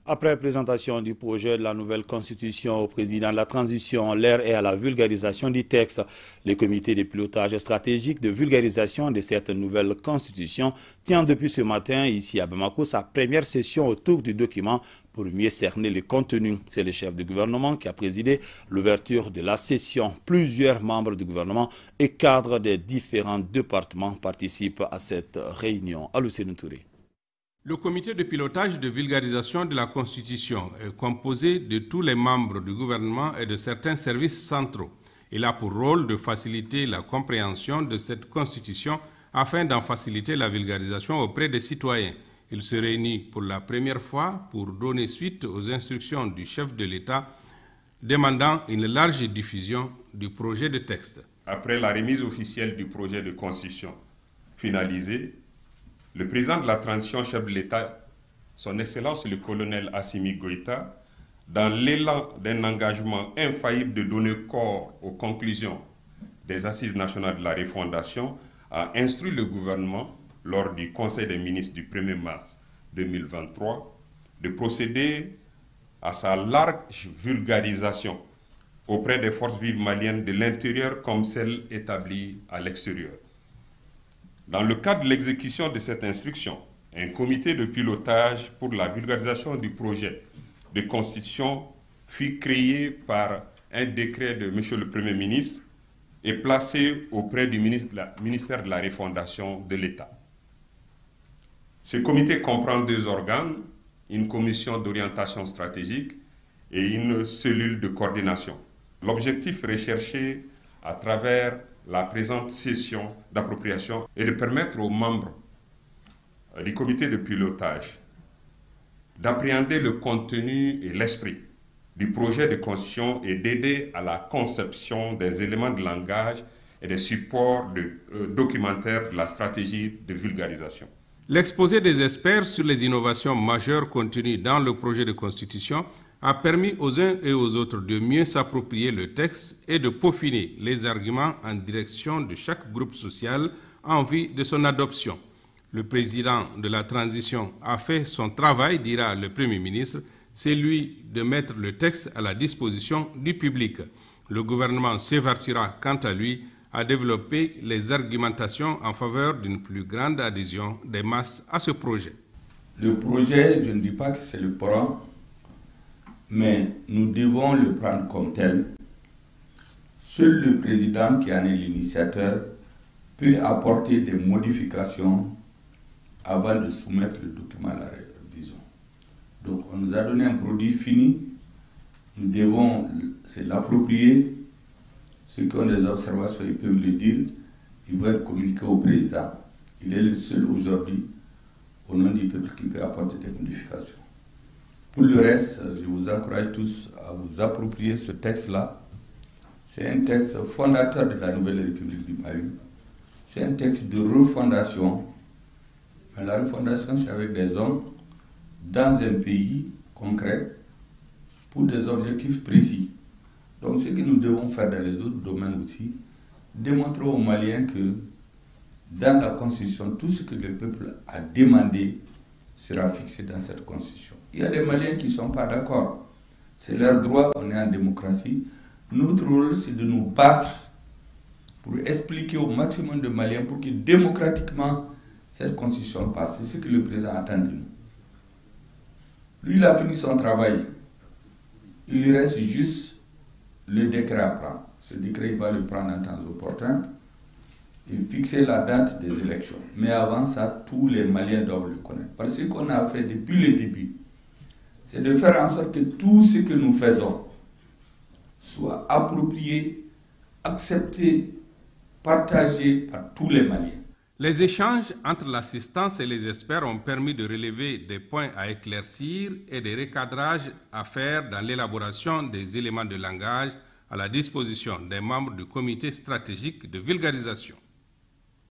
Après la présentation du projet de la nouvelle constitution au président de la transition, l'heure est à la vulgarisation du texte. Le comité de pilotage stratégique de vulgarisation de cette nouvelle constitution tient depuis ce matin ici à Bamako sa première session autour du document pour mieux cerner le contenu. C'est le chef du gouvernement qui a présidé l'ouverture de la session. Plusieurs membres du gouvernement et cadres des différents départements participent à cette réunion. Alousseinou Touré. Le comité de pilotage de vulgarisation de la Constitution est composé de tous les membres du gouvernement et de certains services centraux. Il a pour rôle de faciliter la compréhension de cette Constitution afin d'en faciliter la vulgarisation auprès des citoyens. Il se réunit pour la première fois pour donner suite aux instructions du chef de l'État demandant une large diffusion du projet de texte. Après la remise officielle du projet de Constitution finalisé, le président de la transition, chef de l'État, son Excellence le colonel Assimi Goïta, dans l'élan d'un engagement infaillible de donner corps aux conclusions des Assises nationales de la refondation, a instruit le gouvernement, lors du Conseil des ministres du 1er mars 2023, de procéder à sa large vulgarisation auprès des forces vives maliennes de l'intérieur comme celles établies à l'extérieur. Dans le cadre de l'exécution de cette instruction, un comité de pilotage pour la vulgarisation du projet de constitution fut créé par un décret de M. le Premier ministre et placé auprès du ministère de la Refondation de l'État. Ce comité comprend 2 organes, une commission d'orientation stratégique et une cellule de coordination. L'objectif recherché à travers la présente session d'appropriation est de permettre aux membres du comité de pilotage d'appréhender le contenu et l'esprit du projet de constitution et d'aider à la conception des éléments de langage et des supports documentaires de la stratégie de vulgarisation. L'exposé des experts sur les innovations majeures contenues dans le projet de constitution a permis aux uns et aux autres de mieux s'approprier le texte et de peaufiner les arguments en direction de chaque groupe social en vue de son adoption. Le président de la transition a fait son travail, dira le Premier ministre, c'est lui de mettre le texte à la disposition du public. Le gouvernement s'évertuera quant à lui à développer les argumentations en faveur d'une plus grande adhésion des masses à ce projet. Le projet, je ne dis pas que c'est le Coran, mais nous devons le prendre comme tel. Seul le président qui en est l'initiateur peut apporter des modifications avant de soumettre le document à la révision. Donc on nous a donné un produit fini, nous devons l'approprier. Ceux qui ont des observations, ils peuvent le dire, ils vont être communiqués au président. Il est le seul aujourd'hui, au nom du peuple, qui peut apporter des modifications. Pour le reste, je vous encourage tous à vous approprier ce texte-là. C'est un texte fondateur de la nouvelle République du Mali. C'est un texte de refondation. Mais la refondation, c'est avec des hommes dans un pays concret pour des objectifs précis. Donc ce que nous devons faire dans les autres domaines aussi, démontrer aux Maliens que dans la Constitution, tout ce que le peuple a demandé sera fixé dans cette Constitution. Il y a des Maliens qui ne sont pas d'accord. C'est leur droit, on est en démocratie. Notre rôle, c'est de nous battre pour expliquer au maximum de Maliens pour que démocratiquement cette Constitution passe. C'est ce que le président attend de nous. Lui, il a fini son travail. Il lui reste juste le décret à prendre. Ce décret, il va le prendre en temps opportun et fixer la date des élections. Mais avant ça, tous les Maliens doivent le connaître. Parce que ce qu'on a fait depuis le début, c'est de faire en sorte que tout ce que nous faisons soit approprié, accepté, partagé par tous les Maliens. Les échanges entre l'assistance et les experts ont permis de relever des points à éclaircir et des recadrages à faire dans l'élaboration des éléments de langage à la disposition des membres du comité stratégique de vulgarisation.